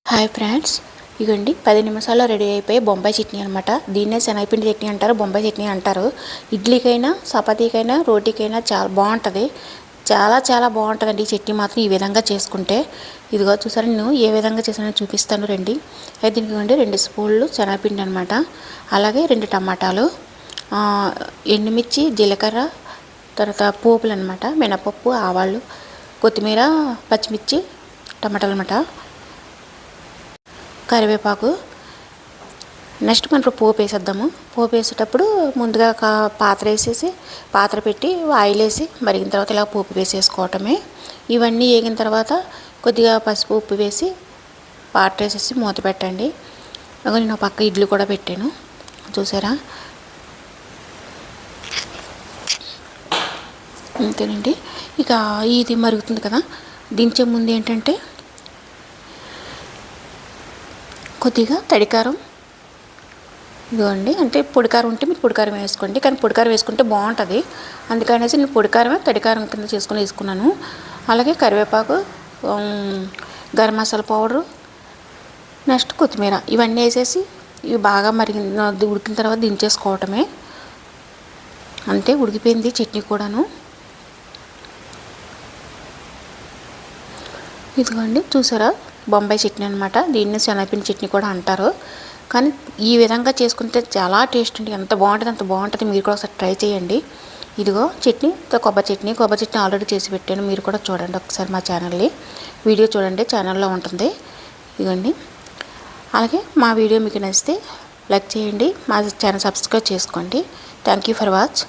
Hi friends, ఇగండి 10 నిమిషాల్లో ready అయిపోయి బొంబాయి చట్నీ అనమాట. దీన్నే శనగపిండి చట్నీ అంటారు, బొంబాయి చట్నీ అంటారు. ఇడ్లీకైనా చపాతీకైనా రోటీకైనా చాలా బాగుంటుంది. చాలా చాలా బాగుంటుందండి ఈ చట్నీ మాత్రం ఈ విధంగా చేసుకుంటే. ఇదిగో చూసారా, నేను ఏ విధంగా చేసానో చూపిస్తాను రండి. అయితే దీనికి 2 స్పూన్లు శనగపిండి అనమాట, అలాగే 2 టమాటాలు, ఎండుమిర్చి, జీలకర్ర, తర్వాత పోపులు అనమాట, మినపప్పు, ఆవాలు, కొత్తిమీర, పచ్చిమిర్చి, టమాటాలు అనమాట, కరివేపాకు. నెక్స్ట్ మనం పోపు వేసేద్దాము. పోపు వేసేటప్పుడు ముందుగా పాత్ర వేసేసి పాత్ర పెట్టి ఆయిల్ వేసి మరిగిన తర్వాత ఇలా పోపు వేసేసుకోవటమే. ఇవన్నీ వేగిన తర్వాత కొద్దిగా పసుపు ఉప్పు వేసి వాటర్ వేసేసి మూత పెట్టండి. అలాగే నేను పక్క ఇడ్లీ కూడా పెట్టాను చూసారా. అంతేనండి. ఇక ఇది మరుగుతుంది కదా, దించే ముందు ఏంటంటే కొద్దిగా తడికారం, ఇదిగోండి, అంటే పొడికారం ఉంటే మీరు పొడికారం వేసుకోండి, కానీ పొడికారం వేసుకుంటే బాగుంటుంది. అందుకనేసి నేను పొడికారమే తడికారం కింద వేసుకున్నాను. అలాగే కరివేపాకు, గరం మసాలా పౌడరు, నెక్స్ట్ కొత్తిమీర, ఇవన్నీ వేసేసి ఇవి బాగా ఉడికిన తర్వాత దించేసుకోవటమే. అంతే, ఉడికిపోయింది చట్నీ కూడాను. ఇదిగోండి చూసారా, బొంబాయి చట్నీ అనమాట. దీన్ని శనగపిండి చట్నీ కూడా అంటారు, కానీ ఈ విధంగా చేసుకుంటే చాలా టేస్ట్ అండి. ఎంత బాగుంటుంది అంత బాగుంటుంది. మీరు కూడా ఒకసారి ట్రై చేయండి. ఇదిగో చట్నీ, కొబ్బరి చట్నీ ఆల్రెడీ చేసి పెట్టాను. మీరు కూడా చూడండి ఒకసారి మా ఛానల్ని, వీడియో చూడండి, ఛానల్లో ఉంటుంది. ఇదిగోండి. అలాగే మా వీడియో మీకు నచ్చితే లైక్ చేయండి, మా ఛానల్ సబ్స్క్రైబ్ చేసుకోండి. Thank you for watch.